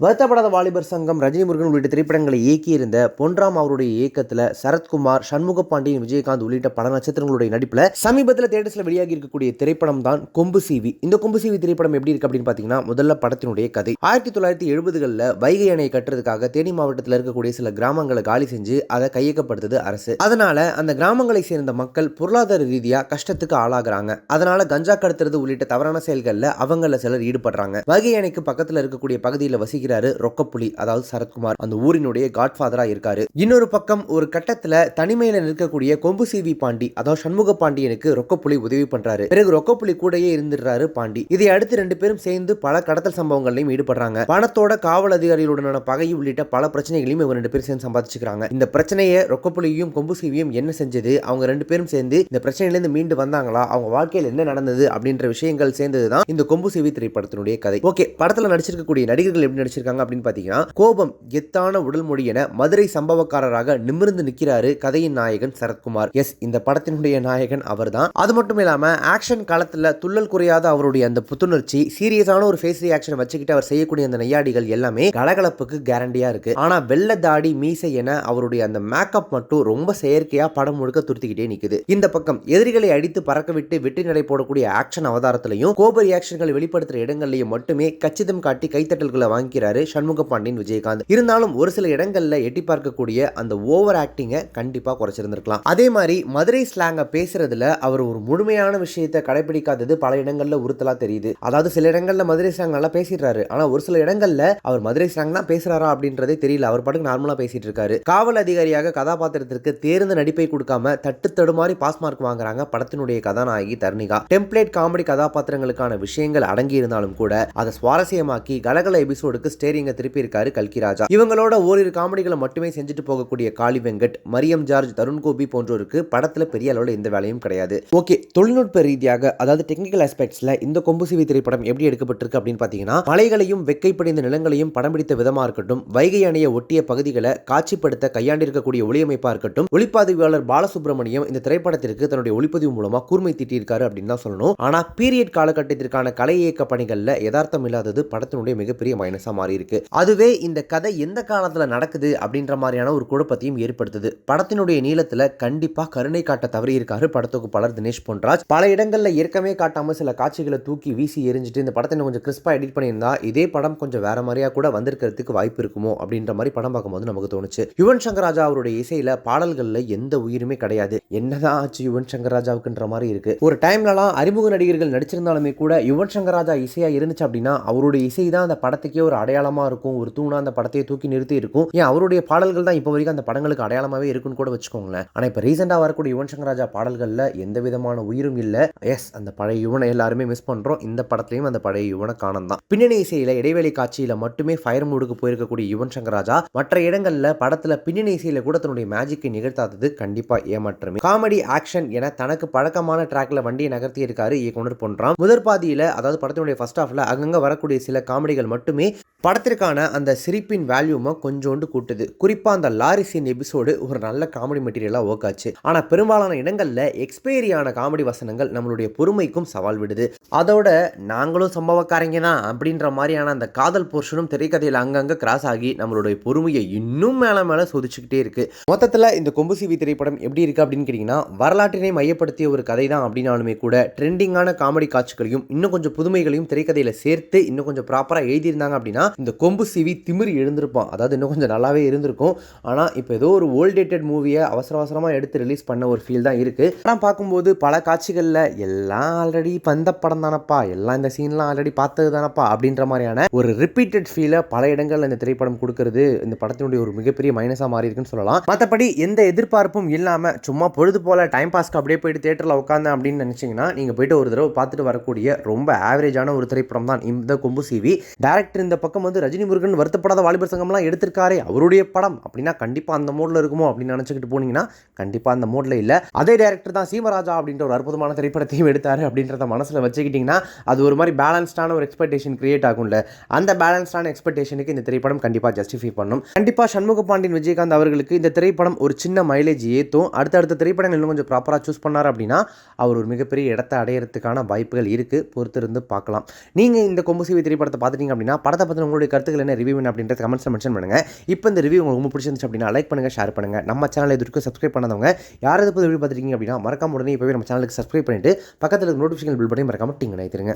வருத்தப்படாத வாலிபர் சங்கம், ரஜினி முருகன் உள்ளிட்ட திரைப்படங்களை இயக்கியிருந்த பொன்ராம் அவருடைய இயக்கத்தில் சரத்குமார், சண்முக பாண்டியன், விஜயகாந்த் உள்ளிட்ட பல நட்சத்திரங்களுடைய நடிப்பில் சமீபத்தில் தேட்டர்ஸில் வெளியாகி இருக்கக்கூடிய திரைப்படம் தான் கொம்பு சீவி. இந்த கொம்பு சீவி திரைப்படம் எப்படி இருக்கு அப்படின்னு பார்த்தீங்கன்னா, முதல்ல படத்தினுடைய கதை 1970களில் வைகை அணையை கட்டுறதுக்காக தேனி மாவட்டத்தில் இருக்கக்கூடிய சில கிராமங்களை காலி செஞ்சு அதை கையகப்படுத்துது அரசு. அதனால அந்த கிராமங்களை சேர்ந்த மக்கள் பொருளாதார ரீதியாக கஷ்டத்துக்கு ஆளாகிறாங்க. அதனால கஞ்சா கடத்துறது உள்ளிட்ட தவறான செயல்களில் அவங்கள சிலர் ஈடுபடுறாங்க. வைகை அணைக்கு பக்கத்தில் இருக்கக்கூடிய பகுதியில் வசிக்க ரொக்கப்புலி, அதாவது சரத்குமார் அந்த ஊரினுடைய காட்ஃபாதரா இருக்காரு. இன்னொரு பக்கம் ஒரு கட்டத்துல தனிமையில நிற்கக்கூடிய கொம்பு சீவி பாண்டி, அதாவது சண்முக பாண்டியனுக்கு ரொக்கப்புலி உதவி பண்றாரு. பிறகு ரொக்கப்புலி கூடயே இருந்துடுறாரு பாண்டி. இதை அடுத்து ரெண்டு பேரும் சேர்ந்து பல கடத்தல் சம்பவங்களையும் ஈடுபடுறாங்க. பணத்தோட காவல் அதிகாரிகளுடனான பகை உள்ளிட்ட பல பிரச்சனைகளையும் இவங்க ரெண்டு பேரும் சேர்ந்து சம்பாதிச்சுக்கிறாங்க. இந்த பிரச்சனையை ரொக்கப்புலியும் கொம்பு சீவியும் என்ன செஞ்சது, அவங்க ரெண்டு பேரும் சேர்ந்து இந்த பிரச்சனையிலிருந்து மீண்டு வந்தாங்களா, அவங்க வாழ்க்கையில் என்ன நடந்தது அப்படின்ற விஷயங்கள் சேர்ந்ததுதான் இந்த கொம்பு சீவி திரைப்படத்தினுடைய கதை. ஓகே, படத்துல நடிச்சிருக்கக்கூடிய நடிகர்கள் எப்படி நடிச்சிருக்காங்க அப்படின்னு பாத்தீங்கன்னா, கோபம், கெத்தான உடல் மொழி என மதுரை சம்பவக்காரராக நிமிர்ந்து நிற்கிறாரு கதையின் நாயகன் சரத்குமார். எஸ், இந்த படத்தினுடைய நாயகன் அவர்தான். அது மட்டும் இல்லாம ஆக்ஷன் காலத்துல துள்ளல் குறையாத அவருடைய அந்த புத்துணர்ச்சி, சீரியஸான ஒரு ஃபேஸ் ரியாக்ஷன் வச்சுக்கிட்டு அவர் செய்யக்கூடிய அந்த நையாடிகள் எல்லாமே கலகலப்புக்கு கேரண்டியா இருக்கு. ஆனா வெள்ள தாடி, மீசை என அவருடைய அந்த மேக்கப் மட்டும் ரொம்ப செயற்கையா படம் முழுக்க துருத்திக்கிட்டே நிக்குது. இந்த பக்கம் எதிரிகளை அடித்து பறக்க விட்டு வெற்றி நடை போடக்கூடிய ஆக்ஷன் அவதாரத்திலையும் கோப ரியாக்ஷன்களை வெளிப்படுத்துற இடங்கள்லயும் மட்டுமே கச்சிதம் காட்டி கைத்தட்டல்களை வாங்கிக்கிறாரு சண்முக பாண்டியன், விஜயகாந்த். இருந்தாலும் ஒரு சில இடங்கள்ல எட்டி பார்க்கக்கூடிய அந்த ஓவர் ஆக்டிங்கை கண்டிப்பா குறைச்சிருந்திருக்கலாம். அதே மாதிரி மதுரை ஸ்லாங்க பேசுறதுல அவர் ஒரு முழுமையான விஷயத்தை கடைபிடிக்காதது பல இடங்கள்ல உறுத்தலா தெரியுது. அதாவது சில இடங்கள்ல மதுரை ஸ்லாங் நல்லா பேசிடுறாரு, ஆனா ஒரு சில இடங்கள்ல அவர் மதுரை ஸ்லாங் தான் பேசுறாரா அப்படின்றதே தெரியல. அவர் பாட்டுக்கு நார்மலா பேசிட்டு இருக்காரு. காவல் அதிகாரியாக கதாபாத்திரத்திற்கு தேர்ந்த நடிப்பை கொடுக்காம தட்டு தடுமாறி பாஸ் மார்க் வாங்குறாங்க படத்தினுடைய கதாநாயகி தர்ணிகா. டெம்ப்ளேட் காமெடி கதாபாத்திரங்களுக்கான விஷயங்கள் அடங்கி இருந்தாலும் கூட அதை சுவாரஸ்யமாக்கி கலகல எபிசோடுக்கு ஸ்டேரிங்க திருப்பி இருக்காரு கல்கி ராஜா. இவங்களோட ஓரிரு காமெடிகளை மட்டுமே செஞ்சுட்டு போகக்கூடிய காளி வெங்கட், மரியம் ஜார்ஜ், தருண் கோபி போன்றோருக்கு படத்துல பெரிய அளவுல எந்த வேலையும் கிடையாது. ஓகே, தொழில்நுட்ப ரீதியாக அதாவது டெக்னிக்கல் ஆஸ்பெக்ட்ஸ்ல இந்த கொம்பு சீவி திரைப்படம் எப்படி எடுக்கப்பட்டிருக்கு அப்படின்னு பாத்தீங்கன்னா, மலைகளையும் வெக்கை படிந்த நிலங்களையும் படம் பிடித்த விதமா இருக்கட்டும், வைகை அணையை ஒட்டிய பகுதிகளை காட்சிப்படுத்த கையாண்டிருக்கக்கூடிய ஒளியமைப்பா இருக்கட்டும், ஒளிப்பதிவாளர் பாலசுப்ரமணியம் இந்த திரைப்படத்திற்கு தன்னுடைய ஒளிப்பதிவு மூலமா கூர்மை தீட்டியிருக்காரு அப்படின்னு தான் சொல்லணும். ஆனா பீரியட் காலகட்டத்திற்கான கலை இயக்க பணிகள்ல யதார்த்தம் இல்லாதது படத்தினுடைய மிகப்பெரிய மைனஸா மாறி இருக்கு. அதுவே இந்த கதை எந்த காலத்துல நடக்குது அப்படின்ற மாதிரியான ஒரு குழப்பத்தையும் ஏற்படுத்துது. படத்தினுடைய நீளத்துல கண்டிப்பா கருணை காட்ட தவறி இருக்காரு படத்தொகுப்பாளர் தினேஷ் பொன்ராஜ். பல இடங்கள்ல ஏற்கனவே காட்டாம சில காட்சிகளை தூக்கி வீசி எரிஞ்சிட்டு இந்த படத்தை கொஞ்சம் கிறிஸ்பா எடிட் பண்ணியிருந்தா இதே படம் கொஞ்சம் வேற மாதிரியா கூட வந்திருக்கிறதுக்கு வாய்ப்பு இருக்குமோ அப்படின்ற மாதிரி படம் பார்க்கும்போது நமக்கு தோணுச்சு. யுவன் சங்கர் ராஜா அவருடைய இசையில பாடல்கள்ல எந்த உயிருமே கிடையாது. என்னதான் ஆச்சு யுவன் சங்கர் ராஜாவுக்குன்ற மாதிரி இருக்கு. ஒரு டைம்லலாம் அறிமுக நடிகர்கள் நடிச்சிருந்தாலுமே கூட யுவன் சங்கர் ராஜா இசையா இருந்துச்சு அப்படின்னா அவருடைய இசை தான் அந்த படத்துக்கே ஒரு அடையாளமா இருக்கும், ஒரு தூணா அந்த படத்தையே தூக்கி நிறுத்தி இருக்கும். ஏன் அவருடைய பாடல்கள் தான் இப்போ வரைக்கும் அந்த படங்களுக்கு அடையாளமாவே இருக்குன்னு கூட வச்சுக்கோங்களேன். ஆனா இப்போ ரீசெண்டா வரக்கூடிய யுவன் சங்கர் ராஜா பாடல்கள்ல எந்த விதமான உயிரும் இல்ல. எஸ், அந்த பழைய யுவனை எல்லாருமே மிஸ் பண்றோம். இந்த படத்திலையும் அந்த பழைய யுவனை காணம் தான். பின்னணி இசையில இடைவேளை காட்சியில மட்டுமே ஃபயர் மூடுக்கு போயிருக்கக்கூடிய யுவன் சங்கர் ராஜா மற்ற இடங்கள்ல படத்துல பின்னணி இசையில கூட தன்னுடைய மேஜிக்கை நிகழ்த்தாதது கண்டிப்பா ஏமாற்றமே. காமெடி, ஆக்ஷன் என தனக்கு பழக்கமான ட்ராக்ல வண்டியை நகர்த்தி இருக்காரு இயக்குனர் பொன்ராம். முதற் பாதியில, அதாவது படத்தினுடைய ஃபர்ஸ்ட் ஹாஃப்ல அங்கங்க வரக்கூடிய சில காமெடிகள் மட்டுமே படத்திற்கான அந்த சிரிப்பின் வேல்யூமை கொஞ்சோண்டு கூட்டுது. குறிப்பா அந்த லாரி சீன் எபிசோடு ஒரு நல்ல காமெடி மெட்டீரியலா ஒர்க் ஆச்சு. ஆனா பெரும்பாலான இடங்கள்ல எக்ஸ்பைரியான காமெடி வசனங்கள் நம்மளுடைய பொறுமைக்கும் சவால் விடுது. அதோட நாங்களும் சம்பவக்காரங்க தான் அப்படின்ற மாதிரியான அந்த காதல் போர்ஷனும் திரைக்கதையில் அங்கங்க கிராஸ் ஆகி நம்மளுடைய பொறுமையை இன்னும் மேல மேல சோதிச்சுக்கிட்டே இருக்கு. மொத்தத்துல இந்த கொம்பு சீவி திரைப்படம் எப்படி இருக்கு அப்படின்னு கேட்டீங்கன்னா, வரலாற்றினை மையப்படுத்திய ஒரு கதை தான் அப்படின்னாலுமே கூட ட்ரெண்டிங்கான காமெடி காட்சிகளையும் இன்னும் கொஞ்சம் புதுமைகளையும் திரைக்கதையில சேர்த்து இன்னும் கொஞ்சம் ப்ராப்பரா எழுதியிருந்தாங்க அப்படின்னா இந்த கொம்பு சீவி திமிரி எழுந்திருப்பான். அதாவது இன்னும் கொஞ்சம் நல்லாவே இருந்திருக்கும். ஆனா இப்போ ஏதோ ஒரு ஓல்டேட்டட் மூவியை அவசர அவசரமா எடுத்து ரிலீஸ் பண்ண ஒரு ஃபீல் தான் இருக்கு. ஆனால் பார்க்கும்போது பல காட்சிகள்ல எல்லாம் ஆல்ரெடி வந்த படம் தானப்பா, எல்லாம் இந்த சீன்லாம் ஆல்ரெடி பார்த்தது தானப்பா அப்படின்ற மாதிரியான ஒரு ரிப்பீட்டட் ஃபீலை பல இடங்கள்ல இந்த திரைப்படம் கொடுக்கறது இந்த படத்தினுடைய ஒரு மிகப்பெரிய மைனஸா மாறி இருக்குன்னு சொல்லலாம். மற்றபடி எந்த எதிர்பார்ப்பும் இல்லாம சும்மா பொழுது போல டைம் பாஸ்க்கு அப்படியே போயிட்டு தியேட்டர்ல உட்காந்து அப்படின்னு நினைச்சீங்கன்னா நீங்க போயிட்டு ஒரு தடவை பார்த்துட்டு வரக்கூடிய ரொம்ப ஆவரேஜான ஒரு திரைப்படம் தான் இந்த கொம்பு சீவி. டைரக்டர் இந்த பக்கம் வந்து ரஜினி முருகன் வருத்தப்படாத வாலிபர் சங்கம்லாம் எடுத்திருக்காரே அவருடைய படம் அப்படின்னா கண்டிப்பா அந்த மோட்ல இருக்குமோ அப்படின்னு நினைச்சுக்கிட்டு போனீங்கன்னா கண்டிப்பா அந்த மோட்ல இல்ல. அதே டைரக்டர் தான் சீமராஜா அப்படின்ற ஒரு அற்புதமான திரைப்படத்தையும் எடுத்தாரு அப்படின்றத மனசுல வச்சுக்கிட்டீங்கன்னா அது ஒரு மாதிரி பேலன்ஸ்டான ஒரு எக்ஸ்பெக்டேஷன் கிரியேட் ஆகும்ல. அந்த பேலன்ஸ்டான எக்ஸ்பெக்டேஷனுக்கு இந்த திரைப்படம் கண்டிப்பா ஜஸ்டிஃபை பண்ணும். கண்டிப்பா சண்முக பாண்டியன், விஜயகாந்த் அவர்களுக்கு இந்த திரைப்படம் ஒரு சின்ன மைலேஜ் ஏற்றும். அடுத்தடுத்த திரைப்படங்கள் இன்னும் கொஞ்சம் ப்ராப்பரா சூஸ் பண்ணார் அப்படின்னா அவர் ஒரு மிகப்பெரிய இடத்தை அடையிறதுக்கான வாய்ப்புகள் இருக்கு. பொறுத்திருந்து பார்க்கலாம். நீங்க இந்த கொம்பு சீவி திரைப்படத்தை பார்த்துட்டீங்க அப்படின்னா படத்தை பத்தின உங்களுடைய கருத்துக்கள் என்ன, ரிவ்யூ என்ன அப்படின்றத கமெண்ட்ஸில் மென்ஷன் பண்ணுங்கள். இப்போ இந்த ரிவ்யூ உங்களுக்கு ரொம்ப பிடிச்சிருந்துச்சு அப்படின்னா லைக் பண்ணுங்கள், ஷேர் பண்ணுங்கள். நம்ம சேனலை இது வரைக்கும் சப்ஸ்கிரைப் பண்ணாதவங்க யாராவது புது வீடியோ பார்த்துருக்கீங்க அப்படின்னா மறக்காம உடனே இப்போவே நம்ம சேனலுக்கு சப்ஸ்கிரைப் பண்ணிட்டு பக்கத்தில் நோட்டிஃபிகேஷன் பில் பண்ணி மறக்காம டிங் நினைத்துருங்க.